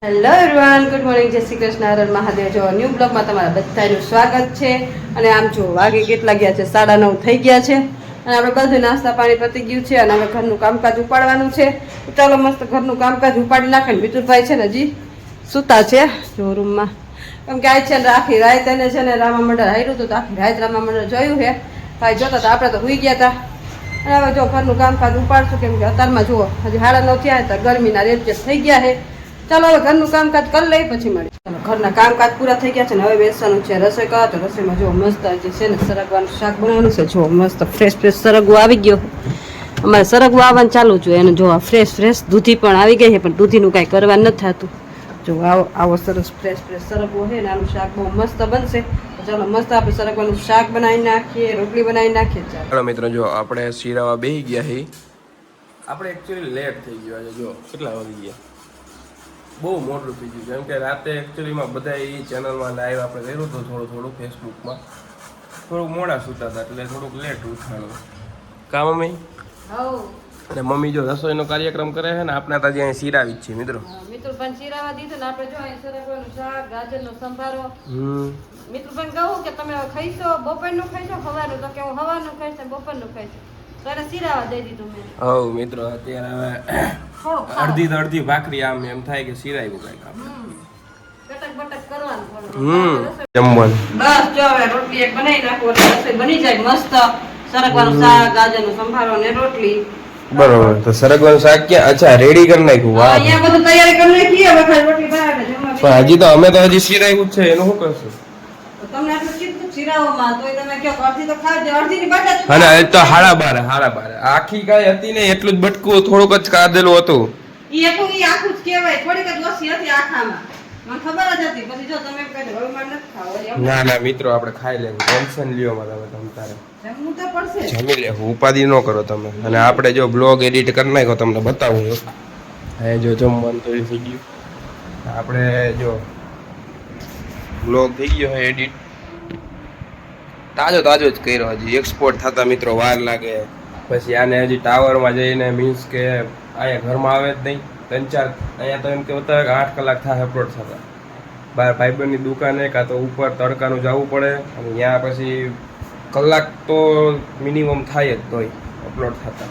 Hello everyone, good morning, જય શ્રી કૃષ્ણ, હર હર મહાદેવ. જો new બ્લોગમાં તમારા બધાનું સ્વાગત છે. અને આમ જો વાગે કેટલા ગયા છે, 9:30 થઈ ગયા છે. અને આપણે બધું નાસ્તા પાણી પતી ગયું છે અને હવે ઘરનું કામકાજ ઉપાડવાનું છે. ચાલો મસ્ત ઘરનું કામકાજ ઉપાડી નાખે ને મિતુલભાઈ છે ને હજી સૂતા છે જો રૂમમાં. કેમ કે આજ છે ને આખી રાત એને છે ને રામા મંડળ હાર્યું હતું, તો આખી રાત રામા મંડળ જોયું છે. ભાઈ જોતા હતા, આપણે તો સુઈ ગયા હતા. અને હવે જો ઘરનું કામકાજ ઉપાડશું, કેમ કે અત્યારમાં જુઓ હજી 9:30 થયા તો ગરમીના રેડચેસ થઈ ગયા છે. ચાલો હવે ઘરનું કામકાજ કરી લઈ પછી મળી. ચાલો ઘરના કામકાજ પૂરા થઈ ગયા છે ને હવે બેસવાનું છે રસોઈ કરવા. તો રસોઈમાં જો મસ્ત જે છે ને સરગવાનું શાક બનાવવાનું છે. જો મસ્ત ફ્રેશ સરગવું આવી ગયો. અમારે સરગવું આવવાનું ચાલુ છે. એને જો ફ્રેશ દૂધી પણ આવી ગઈ છે, પણ દૂધીનું કાંઈ કરવા નથી થતું. જો આવો સરસ ફ્રેશ સરગવો છે ને આનું શાક બહુ મસ્ત બનશે. તો ચાલો મસ્ત આપણે સરગવાનું શાક બનાવી નાખીએ, રોટલી બનાવી નાખીએ. ચાલો મિત્રો, જો આપણે શીરાવા બેસી ગયા છીએ. આપણે એકચ્યુઅલી લેટ થઈ ગયો છે. જો કેટલા વાગી ગયા, બહુ મોટું થઈ ગયું. કેમ કે રાતે એકચ્યુઅલીમાં બધા એ ચેનલમાં લાઈવ આપણે કર્યું હતું થોડું ફેસબુકમાં. થોડુંક મોડા સૂતા હતા એટલે થોડુંક લેટ ઉઠાણું. કા મમ્મી? અને મમ્મી જો રસોઈનો કાર્યક્રમ કરે છે ને આપણે તો અહીંયા શીરાવી જ છીએ મિત્રો. મિત્રભાઈ શીરાવા દીધું ને આપણે જો અહીં સરગવાનું શાક, ગાજરનો સંભારો. મિત્રભાઈ કહું કે તમે ખાઈશો, બપોરનું ખાઈશો, સવારનું? તો કે હું સવારનું ખાઈશ ને બપોરનું ખાઈશ. તો એને શીરાવા દઈ દીધું મેં. હવ મિત્રો, અત્યારે હવે અડધી ભાખરી આમ એમ થાય કે શીરાયું કાંઈક આપણે. બટક કરવાનું. જમવાનું બસ જો હવે રોટલી એક બનાવી નાખો એટલે રસોઈ બની જાય મસ્ત. સરગવાનું શાક, ગાજરનો સંભારો ને રોટલી. બરોબર. તો સરગવાનું શાક ક્યાં? અચ્છા, રેડી કરી નાખ્યું. વાહ, અહીંયા બધું તૈયારી કરી નાખી. હવે ખાલી રોટલી બનાવીને જમવા. પણ હજી તો અમે તો હજી શીરાયું જ છે, એનું શું કરશું? તમને આટલું કીધું શીરાઓમાં તોય તમે કહો અડધી તો ખાઈ દે, અડધીની બાદ અને એ તો 12:30 આખી કાંઈ હતી ને, એટલું જ બટકું થોડુંક જ કાદેલું હતું. ઈ એટલું ઈ આખું જ કહેવાય, થોડીક જ ઓછી હતી આખામાં. મને ખબર જ હતી. પછી જો તમે એમ કહે હવે મારે નથી ખાવું. ના મિત્રો, આપણે ખાઈ લેવું. ટેન્શન લ્યો માં તમે તારે જમવું તો પડશે. જમી લેવું, ઉપાધિ ન કરો તમે. અને આપણે જો બ્લોગ એડિટ કરી નાખો તમને બતાવું. હવે જો જમવાનું તો થઈ ગયું. આપણે જો બ્લોગ થઈ ગયો હોય એડિટ, તાજો જ કર્યો. હજી એક્સપોર્ટ થતા મિત્રો વાર લાગે. પછી આને હજી ટાવરમાં જઈને મીન્સ કે અહીંયા ઘરમાં આવે જ નહીં. 3-4 અહીંયા તો એમ કે 8 કલાક થાય અપલોડ થતા. બહાર ભાઈબંધની દુકાને કાં તો ઉપર તડકાનું જવું પડે. અને ત્યાં પછી કલાક તો મિનિમમ થાય જ તોય અપલોડ થતા.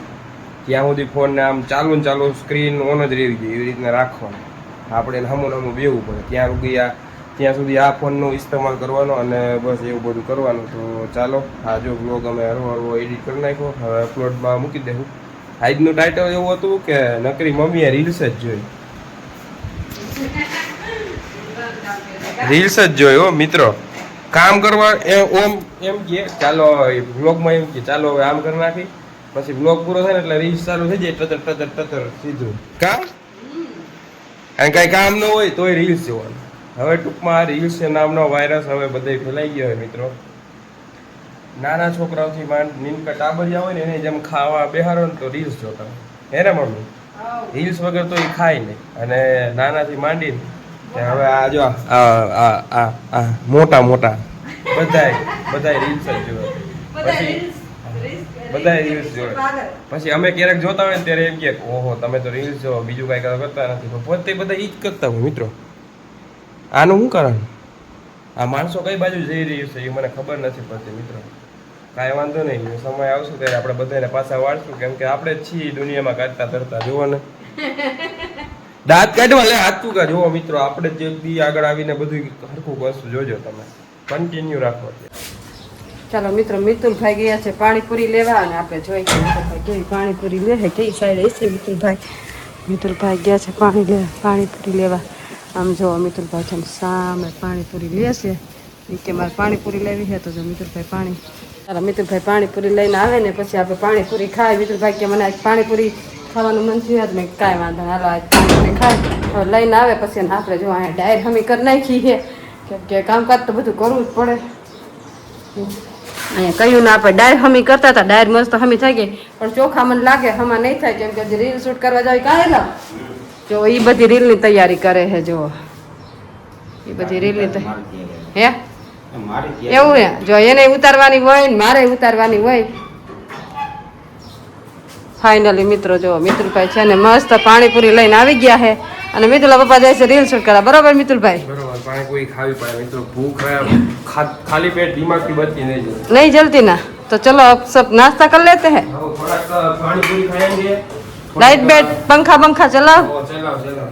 ત્યાં સુધી ફોનને આમ ચાલુ સ્ક્રીન ઓન જ રહેવી જોઈએ, એવી રીતના રાખવાનું. આપણે હમું બેવું પડે. ત્યાં સુધી આ ફોનનો ઇસ્તેમાલ કરવાનો અને બસ એવું બધું કરવાનું. તો ચાલો, આ જો બ્લોગ અમે હરવો એડિટ કરી નાખ્યો. હવે અપલોડમાં મૂકી દેવું. આજનું ટાઇટલ એવું હતું કે નકરી મમ્મીએ રીલ્સ જ જોઈ હો મિત્રો. કામ કરવા એમ કે ચાલો બ્લોગમાં એમ કે ચાલો હવે આમ કરી નાખી. પછી બ્લોગ પૂરો થાય ને એટલે રીલ્સ ચાલુ થઈ જાય, ટતર સીધું કામ. અને કાંઈ કામ ન હોય તોય રીલ્સ જોવાનું. હવે ટૂંકમાં આ રીલ્સ નામનો વાયરસ હવે બધે ફેલાઈ ગયો હોય મિત્રો. નાના છોકરાઓથી નીનકા ટાબરિયા હોય ને એને જેમ ખાવા બેહારો ને તો રીલ્સ જોતા હોય. હે ને મમ્મી? રીલ્સ વગર તો એ ખાય નહીં. અને નાનાથી માંડીને હવે આ જો આ મોટા બધા રીલ્સ જ જોવે. પછી બધા રીલ્સ જોવે. પછી અમે ક્યારેક જોતા હોય ને ત્યારે એમ કે ઓહો તમે તો રીલ્સ જોવો, બીજું કાંઈ કરતા નથી. પોતે બધા ઈ જ કરતા હોય મિત્રો. આનું શું કારણ? આ માણસો કઈ બાજુ જઈ રહ્યું છે એ મને ખબર નથી પડતી મિત્રો. કાંઈ વાંધો નહીં, સમય આવશે ત્યારે આપણે બધાને પાછા વાળશું. કેમ કે આપણે જ છીએ દુનિયામાં કાઢતા ધરતા. જુઓ ને, દાંત કાઢવા લે હાથ તું કા. જુઓ મિત્રો, આપણે જલ્દી આગળ આવીને બધું હરખું કરશું. જોજો તમે, કન્ટિન્યુ રાખો. ચાલો મિત્રો, મિતુલભાઈ ગયા છે પાણીપુરી લેવા. અને આપણે જોઈ કેવી પાણીપુરી લે કઈ સાઈડ છે મિતુલભાઈ ગયા છે પાણીપુરી લેવા. આમ જો મિતુલભાઈ છે સામે પાણીપુરી લેશે. કે મારે પાણીપુરી લેવી છે. તો જો મિતુલભાઈ પાણીપુરી લઈને આવે ને પછી આપણે પાણીપુરી ખાય. મિતુલભાઈ કે મને પાણીપુરી ખાવાનું મન થયું હતું. મેં કાંઈ વાંધો હાલો આજ પાણીપુરી ખાય. લઈને આવે પછી આપણે જો અહીંયા ડાયર હમી કરી નાખી છે. કેમ કે કામકાજ તો બધું કરવું જ પડે. અહીંયા કહ્યું ને આપણે ડાયર હમી કરતા હતા. ડાયર મસ્ત હમી થઈ ગઈ, પણ ચોખા મને લાગે હમા નહીં થાય. કેમ કે રીલ શૂટ કરવા જાય કાંઈ જો એ બધી રીલની તૈયારી કરે છે. જો એ બધી રીલની હે એવું હે. જો એને ઉતારવાની હોય ને મારે ઉતારવાની હોય. ફાઇનલી મિત્રો જો મિતુલભાઈ છે ને મસ્ત પાણીપુરી લઈને આવી ગયા છે અને મિતુલા પપ્પા જાય છે રીલ શૂટ કરવા. બરોબર મિતુલભાઈ? બરોબર. પાણીપુરી ખાવી પડે મિત્રો. ભૂખ ખાલી પેટ દિમાગથી બચતી નહીં જાય. नहीं जलती ना तो चलो अब सब नाश्ता कर लेते हैं. થોડાક પાણીપુરી ખાएंगे. लाइट बेट पंखा पंखा चलाओ. ચલાવ ચલાવ.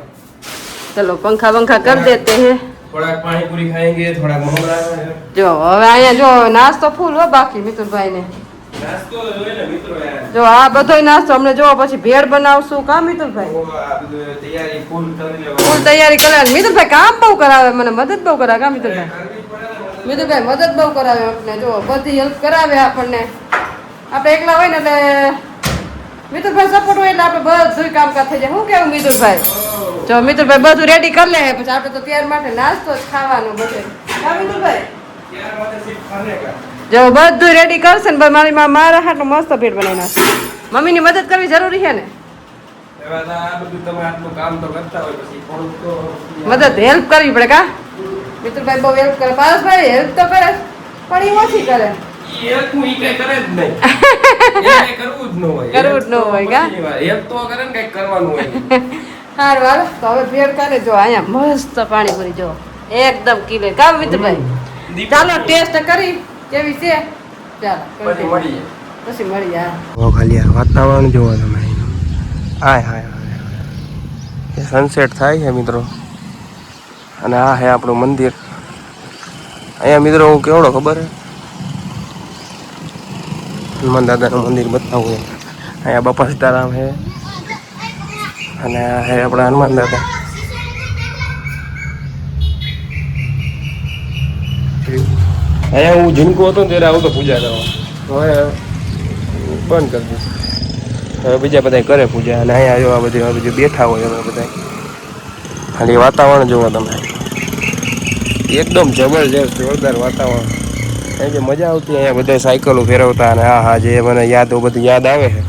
चलो पंखा पंखा कर देते हैं. થોડાક પાણીપુરી ખાएंगे, થોડાક મમરા. જો હવે અહીંયા જો નાસ્તો ફૂલ હો બાકી મિતુલભાઈ ને. નાસ્તો જોઈએ ને મિત્રો યાર. જો આ બધોય નાસ્તો અમને જો પછી ભેળ બનાવશું કા મિતુલભાઈ? આ બધું તૈયારી ફૂલ કરી લેવા. ફૂલ તૈયારી કરવાની. મિતુલભાઈ કામ બહુ કરાવે મને, મદદ બહુ કરાવે કા મિતુલભાઈ? મિતુલભાઈ મદદ બહુ કરાવે આપણે, જો બધી હેલ્પ કરાવે આપણને. આપણે એકલા હોય ને એટલે મિતુલભાઈ સપોર્ટ હોય એટલે આપણે બધું કામકાજ થઈ જાય. શું કેવું મિતુલભાઈ? જો મિતુલભાઈ બધું રેડી કરી લે પછી આપણે તો ત્યાર માટે નાસ્તો જ ખાવાનો બધે કા મિતુલભાઈ? ત્યાર માટે સિર્ફ ખાને કા. જો બધું રેડી કરશે ને ભાઈ મારી મારા હાટનું મસ્ત ભેટ બનાવી નાખશે. મમ્મીની મદદ કરવી જરૂરી છે ને? એવા તો આ બધું તમે આટલું કામ તો કરતા હોય પછી થોડુંક તો મદદ હેલ્પ કરવી પડે કા? મિતુલભાઈ બહુ હેલ્પ કરે. પારસભાઈ હેલ્પ તો કરે પણ એ ઓછી કરે. ઈ એક હું ઈ કઈ કરે જ નહીં. એ કરવું જ ન હોય. કરવું જ ન હોય કા? એક તો કરે ને કઈ કરવાનું હોય. હારું હાલો તો હવે ભેળ કરે. જો અહીંયા મસ્ત પાણીપુરી જો એકદમ ક્લિયર કા મિતુલભાઈ? ચાલો ટેસ્ટ કરી કેવી છે. ચાલો પછી મળીએ. પછી મળીએ. હા ઓ ખાલી આ વાતાવરણ જોવો તમે. હાય હાય એ સનસેટ થાય છે મિત્રો. અને આ હે આપણું મંદિર. અહીંયા મિત્રો હું કેવડો ખબર હે હનુમાન દાદાનું મંદિર બતાવું. અહીંયા બાપા સીતારામ છે અને આ હે આપણા હનુમાન દાદા. અહીંયા હું ઝીણકો હતો ને ત્યારે આવતો પૂજા કરવા. હવે બંધ કરી દીધું. હવે બીજા બધા કરે પૂજા. અને અહીંયા જો આ બધું બેઠા હોય અમે બધા. ખાલી વાતાવરણ જુઓ તમે, એકદમ જબરજસ્ત જોરદાર વાતાવરણ. અહીં જે મજા આવતી અહીંયા બધા સાયકલો ફેરવતા અને હા જે મને યાદો બધી યાદ આવે છે.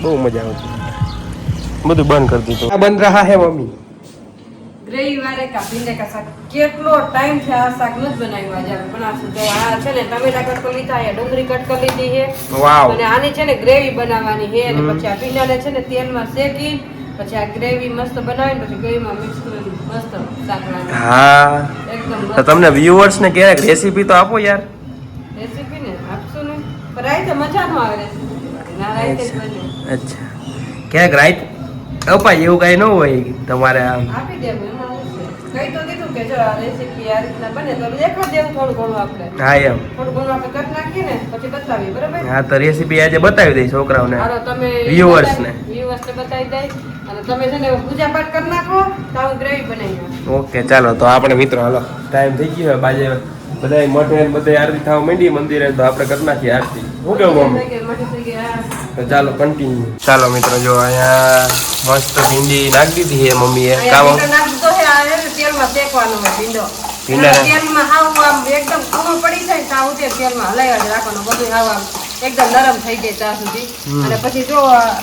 બહુ મજા આવતી. બધું બંધ કરી દીધું. આ બંધ રહા હે મમ્મી. ગ્રેવી વાળે કા ભીંડે કા શાક કેટલો ટાઈમ છે આ શાક નથી બનાવ્યું. આજે આપણે બનાવશું. તો આ છે ને ટમેટા કટ કરી લીધા, અહીંયા ડુંગળી કટ કરી લીધી છે વાવ. અને આની છે ને ગ્રેવી બનાવવાની છે અને પછી આ ભીંડાને છે ને તેલમાં શેકી પછી આ ગ્રેવી મસ્ત બનાવીને પછી ગ્રેવીમાં મિક્સ કરી મસ્ત શાક બનાવવાનું. હા એકદમ તો તમને વ્યુઅર્સ ને ક્યારેક રેસીપી તો આપો યાર. રેસીપી ને આપશું ને પણ રાઈતે મજા ન આવે રેસીપી ના રાઈતે જ બને. અચ્છા ક્યારેક રાઈટ અપાય એવું કઈ ન હોય તમારે આમ? આપી દેવું એમાં શું છે? કહી તો દીધું કે જો આ રેસીપી આ રીતના બને તો દેખાડ દેવું થોડું ઘણું આપણે. હા એમ. થોડું ઘણું આપણે કટ નાખીએ ને પછી બતાવીએ બરાબર. હા તો રેસીપી આજે બતાવી દઈ છોકરાઓને, હાલો તમે viewers ને બતાવી દઈ અને તમે છે ને પૂજા પાઠ કરી નાખો તો હું ગ્રેવી બનાવી નાખું. ઓકે ચાલો તો આપણે મિત્રો હાલો ટાઈમ થઈ ગયો બાજે બધા મઠે બધા આરતી થવા માંડી મંદિરે તો આપણે કરી નાખીએ આરતી. શું કેવું મમ્મી? તો ચાલો કન્ટિન્યુ. ચાલો મિત્રો જો અહીંયા મસ્ત ભીંડી નાખી દીધી છે મમ્મીએ. કામ નાખતો છે આ તેલમાં શેકવાનો હોય ભીંડો. ભીંડા તેલમાં હાવ આમ એકદમ કૂણો પડી જાય ત્યાં સુધી તેલમાં હલાવ્યા જ રાખવાનો. બધું હાવ આમ એકદમ નરમ થઈ જાય ત્યાં સુધી. અને પછી જો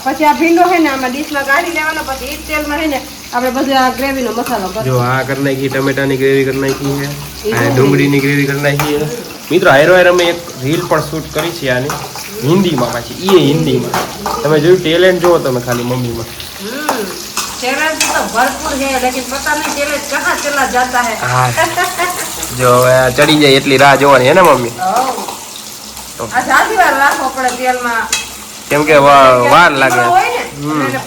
પછી આ ભીંડો છે ને આમાં ડીશમાં કાઢી લેવાનો. પછી એ તેલમાં છે ને આપણે બધું આ ગ્રેવીનો મસાલો જો આ કરી નાખી, ટમેટાની ગ્રેવી કરી નાખી છે, અને ડુંગળીની ગ્રેવી કરી નાખી છે. મિત્રો હાયરો અમે એક રીલ પણ શૂટ કરી છે આની હિન્દીમાં. પાછી એ હિન્દીમાં તમે જોયું ટેલેન્ટ જુઓ તમે ખાલી મમ્મીમાં. टैलेंट तो भरपूर है लेकिन पता नहीं टैलेंट कहाँ चला जाता है. હા જો હવે ચડી જાય એટલી રાહ જોવાની હે ને મમ્મી? આ જાજી વાર રાખવો પડે તેલમાં કેમ કે વાર લાગે. હોય ને એટલે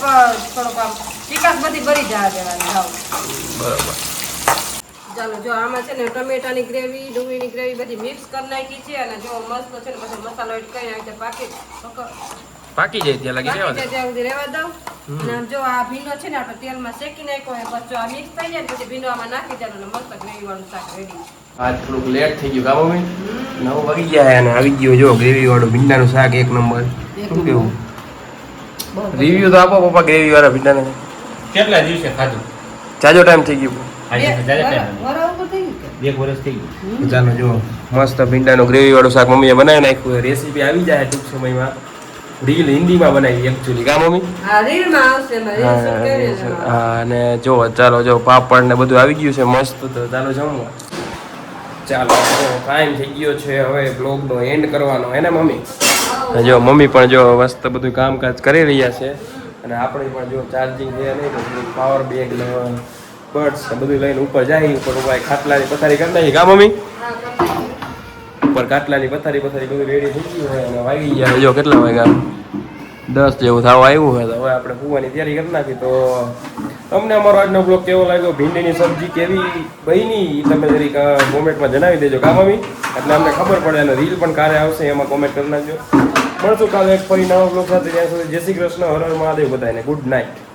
થોડોક આમ ચીકાશ બધી ભરી જવા દેવાની. બરોબર. ચાલો જો આમાં છે ને ટમેટાની ગ્રેવી ડુંગળીની ગ્રેવી બધી મિક્સ કરી નાખી છે અને જો મસ્ત છે ને પછી મસાલો એડ કરી નાખી પાકી જાય ત્યાં લાગી રહેવા દે. ત્યાં સુધી રહેવા દઉં. અને આમ જો આ ભીંડો છે ને આપણે તેલમાં શેકી નાખ્યો હોય પછી જો આ મિક્સ થઈ જાય પછી ભીંડો આમાં નાખી દેવાનો અને મસ્ત ગ્રેવી વાળું શાક રેડી. આજ થોડુંક લેટ થઈ ગયું કામ મમ્મી. 9 વાગી ગયા અને આવી ગયો જો ગ્રેવી વાળું ભીંડાનું શાક એક નંબર. શું કેવું? રિવ્યુ તો આપો પપ્પા ગ્રેવી વાળા ભીંડાને. કેટલા દિવસે ખાધું? જાજો ટાઈમ થઈ ગયો. ચાલો જો મસ્ત ભીંડાનું ગ્રેવી વાળું શાક મમ્મીએ બનાવી નાખ્યું. રેસીપી આવી જાય ટૂંક સમયમાં. રીલ હિન્દીમાં બનાવી એકચ્યુઅલી કા મમ્મી? હા અને જો ચાલો જો પાપડ ને બધું આવી ગયું છે મસ્ત. તો ચાલો જમવા. ચાલો ટાઈમ થઈ ગયો છે હવે બ્લોગનો એન્ડ કરવાનો હે ને મમ્મી? અને જો મમ્મી પણ જો મસ્ત બધું કામકાજ કરી રહ્યા છે અને આપણે પણ જો ચાર્જિંગ છે નહીં તો બધું પાવર બેંક ને બર્ડ્સ ને બધું લઈને ઉપર જાય ઉપર ઉભા ખાટલાની પથારી કરી નાખી કા મમ્મી ઉપર ખાટલાની પથારી બધું રેડી થઈ ગયું હોય અને વાગી ગયા જો કેટલા વાગ્યા 10 જેવું થવા આવ્યું હોય તો હવે આપણે સુવાની તૈયારી કરી નાખી તો તમને અમારો આજનો બ્લોગ કેવો લાગ્યો ભીંડીની સબ્જી કેવી બની એ તમે જરીક કોમેન્ટમાં જણાવી દેજો કા મમ્મી એટલે અમને ખબર પડે અને રીલ પણ કારે આવશે એમાં કોમેન્ટ કરી નાખજો મળશું કાલે એક ફરી નવા બ્લોગ સાથે ત્યાં સુધી જય શ્રી કૃષ્ણ હર હર મહાદેવ બધાને ગુડ નાઇટ